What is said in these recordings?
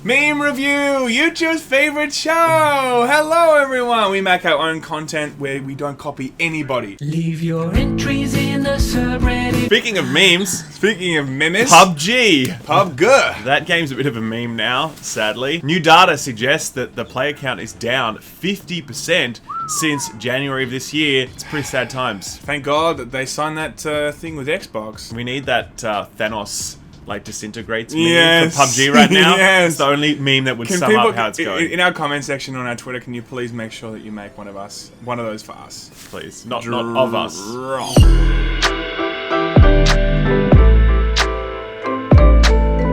Meme Review, YouTube's favorite show! Hello everyone! We make our own content where we don't copy anybody. Leave your entries in the subreddit. Speaking of memes, speaking of memes, Pubg. That game's a bit of a meme now, sadly. New data suggests that the player count is down 50% since January of this year. It's pretty sad times. Thank God that they signed that thing with Xbox. We need that Thanos disintegrates meme for PUBG right now. Yes. It's the only meme that would sum up how it's going. In our comment section on our Twitter, can you please make sure that you make one of those for us? Please. Not of us.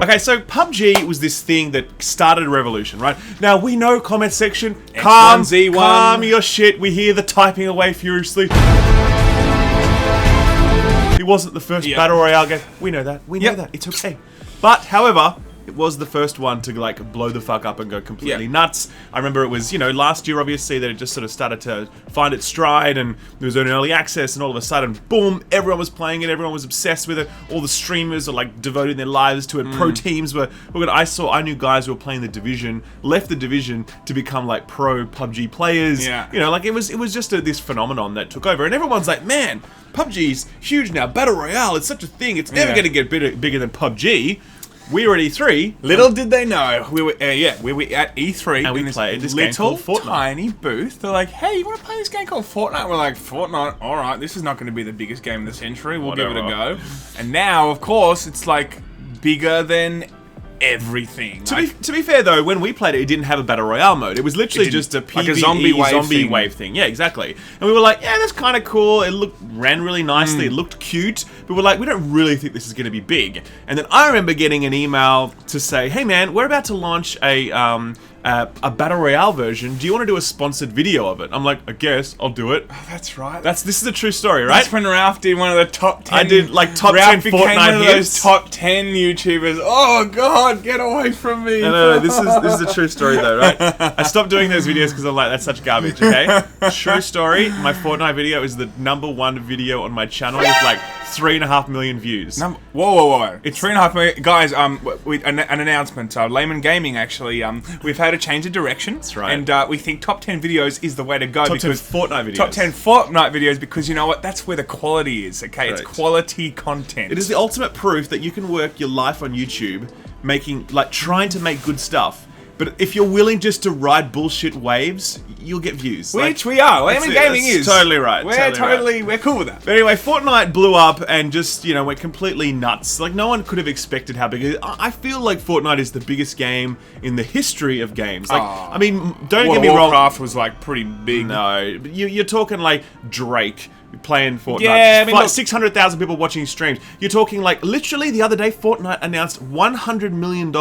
Okay, so PUBG was this thing that started a revolution, right? Now, we know comment section, calm your shit. We hear the typing away furiously. It wasn't the first Battle Royale game. We know that. We know that. It's okay. But, however, it was the first one to, blow the fuck up and go completely nuts. I remember it was, last year, obviously, that it just sort of started to find its stride, and there was an early access, and all of a sudden, boom, everyone was playing it, everyone was obsessed with it. All the streamers are, devoting their lives to it. Pro teams were... I knew guys who were playing the Division, left the Division to become, pro PUBG players. Yeah. It was just this phenomenon that took over, and everyone's like, man, PUBG's huge now. Battle Royale, it's such a thing. It's never going to get bigger than PUBG. We were at E3. Little did they know. We were at E3 and we played this game called Fortnite. Tiny booth. They're like, hey, you want to play this game called Fortnite? We're like, Fortnite? Alright, this is not going to be the biggest game of the century. We'll give it a go. And now, of course, it's bigger than everything. To be fair though, when we played it, it didn't have a battle royale mode. It was literally just a PvE a zombie wave thing. Yeah, exactly. And we were like, yeah, that's kind of cool. It ran really nicely. It looked cute. But we're like, we don't really think this is going to be big. And then I remember getting an email to say, hey man, we're about to launch a battle royale version. Do you want to do a sponsored video of it? I'm like, I guess I'll do it. Oh, that's right. This is a true story, right? That's when Ralph did one of the top 10. I did top Ralph 10 became Fortnite one of hits. those top 10 YouTubers. Oh god, get away from me! No. This is a true story though, right? I stopped doing those videos because I'm like, that's such garbage. Okay, true story. My Fortnite video is the #1 video on my channel with 3.5 million views. Whoa! It's 3.5 million. Guys, an announcement. Laymen Gaming actually, we've had a change of direction. That's right. And we think top 10 videos is the way to go. Top 10 Fortnite videos. Top 10 Fortnite videos because you know what? That's where the quality is. Okay, Correct. It's quality content. It is the ultimate proof that you can work your life on YouTube, trying to make good stuff. But if you're willing just to ride bullshit waves, you'll get views. Which we are. Laymen Gaming is. Totally right. We're cool with that. But anyway, Fortnite blew up and just, went completely nuts. No one could have expected how big it is. I feel like Fortnite is the biggest game in the history of games. Don't get me wrong. Warcraft was pretty big. No, you're talking Drake playing Fortnite. Yeah, I mean, 600,000 people watching streams. You're talking literally the other day, Fortnite announced $100 million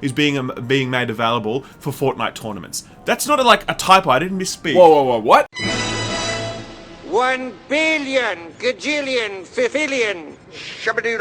is being made available for Fortnite tournaments. That's not a typo. I didn't misspeak. Whoa, what? 1 billion, gajillion, fifillion, shabadoo.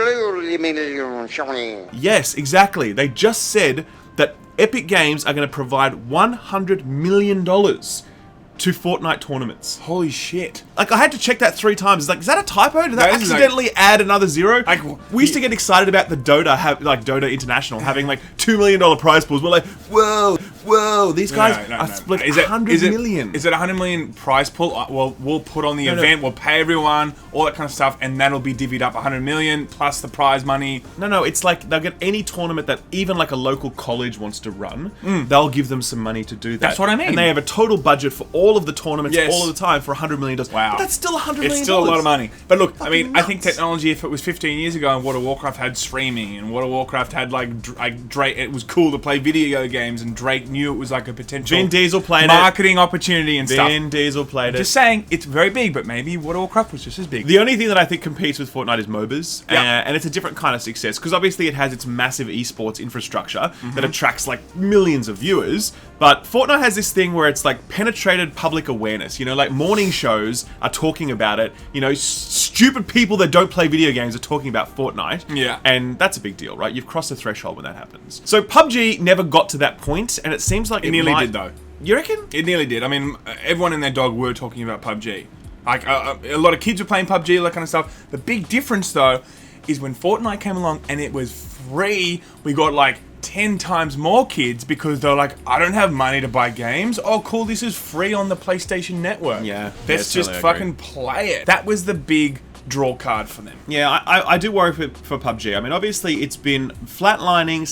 Yes, exactly. They just said that Epic Games are going to provide $100 million to Fortnite tournaments. Holy shit. I had to check that 3 times. Is that a typo? Did that accidentally add another zero? We used to get excited about the Dota, Dota International, having $2 million prize pools. We're like, whoa, these guys are split $100 million. Is it $100 million prize pool? Well, we'll put on the event, we'll pay everyone, all that kind of stuff, and that'll be divvied up $100 million plus the prize money. No, it's they'll get any tournament that even a local college wants to run, they'll give them some money to do that. That's what I mean. And they have a total budget for all of the tournaments all of the time for $100 million. Wow. But that's still $100 million. It's still a lot of money. But look, I think technology, if it was 15 years ago and World of Warcraft had streaming and World of Warcraft had Drake, it was cool to play video games and Drake knew it was a potential Vin Diesel played marketing opportunity and stuff. Vin Diesel played it. Just saying, it's very big, but maybe World of Warcraft was just as big. The only thing that I think competes with Fortnite is MOBAs, and it's a different kind of success because obviously it has its massive esports infrastructure that attracts millions of viewers. But Fortnite has this thing where it's penetrated public awareness. Morning shows are talking about it. Stupid people that don't play video games are talking about Fortnite. Yeah. And that's a big deal, right? You've crossed a threshold when that happens. So PUBG never got to that point, and it seems like it nearly did though. You reckon? It nearly did. I mean, everyone and their dog were talking about PUBG. A lot of kids were playing PUBG, all that kind of stuff. The big difference though is when Fortnite came along and it was free, we got 10 times more kids because they're like, I don't have money to buy games. Oh, cool, this is free on the PlayStation Network. Yeah. Let's just totally fucking play it. That was the big draw card for them. Yeah, I do worry for PUBG. I mean, obviously, it's been flatlining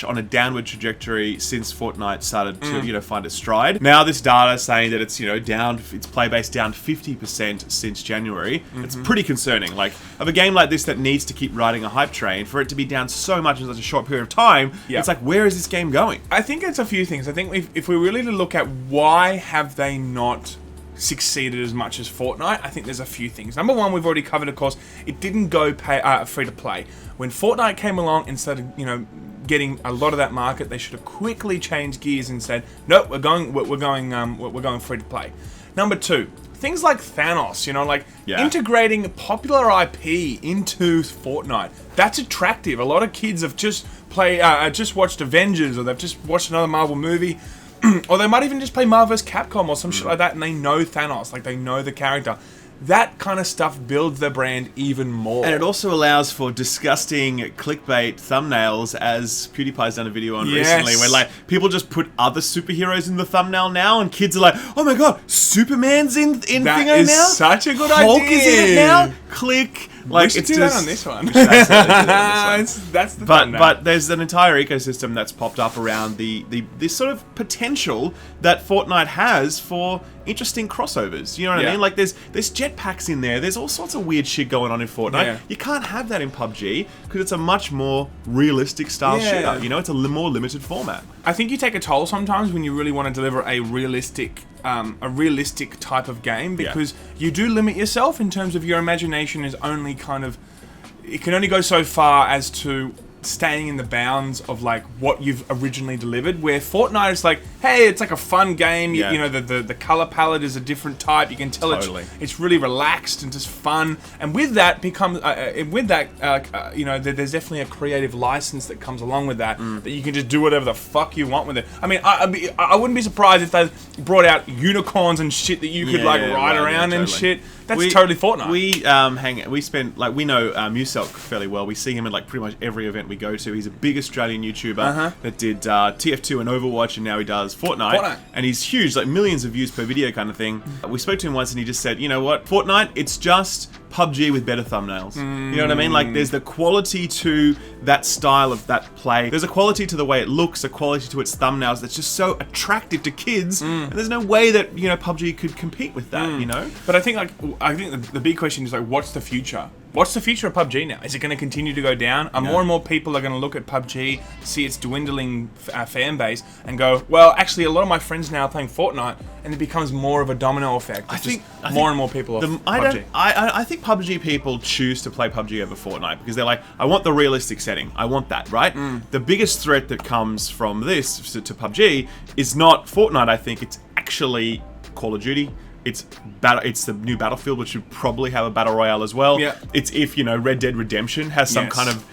/ on a downward trajectory since Fortnite started to, find its stride. Now, this data is saying that it's, down, its play base down 50% since January. It's pretty concerning. Like, of a game like this that needs to keep riding a hype train, for it to be down so much in such a short period of time, it's like, where is this game going? I think it's a few things. I think if we really look at why have they not succeeded as much as Fortnite, I think there's a few things. Number one, we've already covered, of course, it didn't go free to play. When Fortnite came along and started, getting a lot of that market, they should have quickly changed gears and said, nope, we're going free to play. Number two, things like Thanos, integrating popular IP into Fortnite. That's attractive. A lot of kids have just watched Avengers, or they've just watched another Marvel movie. Or they might even just play Marvel vs. Capcom or some shit like that, and they know Thanos, like they know the character. That kind of stuff builds their brand even more. And it also allows for disgusting clickbait thumbnails, as PewDiePie's done a video on recently, where like people just put other superheroes in the thumbnail now, and kids are like, "Oh my god, Superman's in Thingo now. That is such a good Hulk idea. is in it now. Click." Like, we should do that on this one. That's the but there's an entire ecosystem that's popped up around this sort of potential that Fortnite has for interesting crossovers. You know what I mean? Like there's jetpacks in there. There's all sorts of weird shit going on in Fortnite. Yeah. You can't have that in PUBG because it's a much more realistic style shooter. It's a more limited format. I think you take a toll sometimes when you really want to deliver a realistic type of game, because you do limit yourself in terms of your imagination is only it can only go so far as to staying in the bounds of like what you've originally delivered, where Fortnite is like, hey, it's like a fun game. The color palette is a different type. You can tell it's really relaxed and just fun. And with that there's definitely a creative license that comes along with that, that you can just do whatever the fuck you want with it. I mean, I wouldn't be surprised if they brought out unicorns and shit that you could ride around and shit. That's totally Fortnite. We know Muselk fairly well. We see him at like pretty much every event we go to. He's a big Australian YouTuber that did TF2 and Overwatch, and now he does Fortnite. And he's huge, like millions of views per video kind of thing. We spoke to him once and he just said, you know what, Fortnite, it's just PUBG with better thumbnails. You know what I mean? Like there's the quality to that style of that play. There's a quality to the way it looks, a quality to its thumbnails that's just so attractive to kids. And there's no way that, PUBG could compete with that, But I think the big question is like, what's the future? What's the future of PUBG now? Is it going to continue to go down? More and more people are going to look at PUBG, see its dwindling fan base, and go, well, actually, a lot of my friends now are playing Fortnite, and it becomes more of a domino effect. I think more and more people are PUBG. I think PUBG people choose to play PUBG over Fortnite because they're like, I want the realistic setting. I want that, right? The biggest threat that comes from this to PUBG is not Fortnite, I think. It's actually Call of Duty. It's the new Battlefield, which should probably have a Battle Royale as well. Yeah. It's if, Red Dead Redemption has some kind of,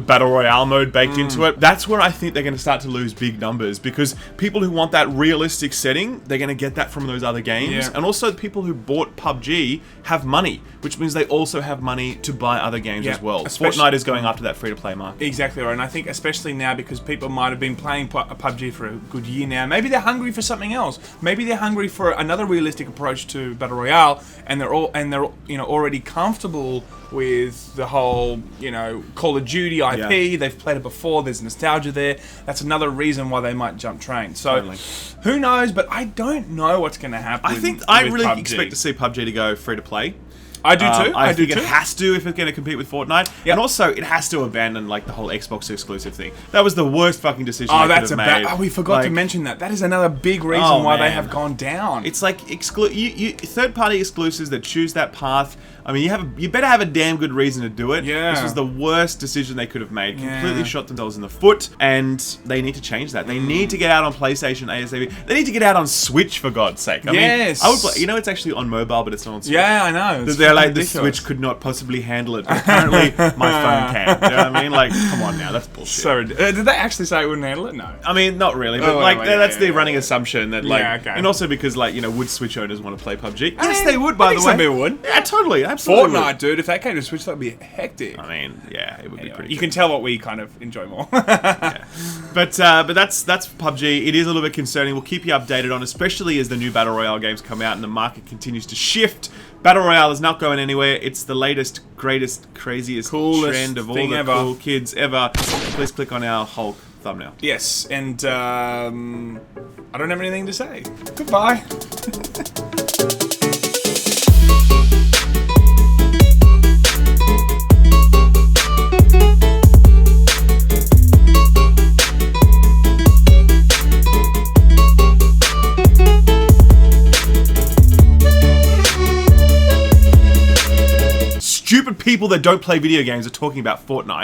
Battle Royale mode baked into it. That's where I think they're going to start to lose big numbers, because people who want that realistic setting, they're going to get that from those other games. Yeah. And also the people who bought PUBG have money, which means they also have money to buy other games as well. Fortnite is going after that free-to-play market. Exactly right. And I think especially now, because people might have been playing PUBG for a good year now, maybe they're hungry for something else. Maybe they're hungry for another realistic approach to Battle Royale, and they're already comfortable with the whole Call of Duty IP. Yeah. They've played it before. There's nostalgia there. That's another reason why they might jump train. So Totally. Who knows? But I don't know what's going to happen. I with really PUBG. expect to see PUBG to go free to play. I do too. I think it has to if it's going to compete with Fortnite. Yep. And also, it has to abandon like the whole Xbox exclusive thing. That was the worst fucking decision they could have made. We forgot to mention that. That is another big reason why they have gone down. It's like third-party exclusives that choose that path. I mean, you better have a damn good reason to do it. Yeah. This was the worst decision they could have made. Completely shot themselves in the foot, and they need to change that. They need to get out on PlayStation ASAP. They need to get out on Switch, for God's sake. I mean, I would play, it's actually on mobile, but it's not on Switch. Yeah, I know. They're Twilight, the Switch could not possibly handle it. But apparently, my phone can. You know what I mean? Like, come on now, that's bullshit. So, did they actually say it wouldn't handle it? No. I mean, not really, but that's the running assumption that like, Yeah, okay. and also because like would Switch owners want to play PUBG? Yes, they would. By the way, some people would. Yeah, totally, absolutely. Fortnite, dude. If that came to Switch, that'd be hectic. I mean, yeah, it would be pretty. You can tell what we kind of enjoy more. Yeah. But that's PUBG. It is a little bit concerning. We'll keep you updated on, especially as the new Battle Royale games come out and the market continues to shift. Battle Royale is not going anywhere. It's the latest, greatest, craziest Coolest trend of all thing the ever. cool kids ever. Please click on our Hulk thumbnail. Yes, and I don't have anything to say. Goodbye. Stupid people that don't play video games are talking about Fortnite.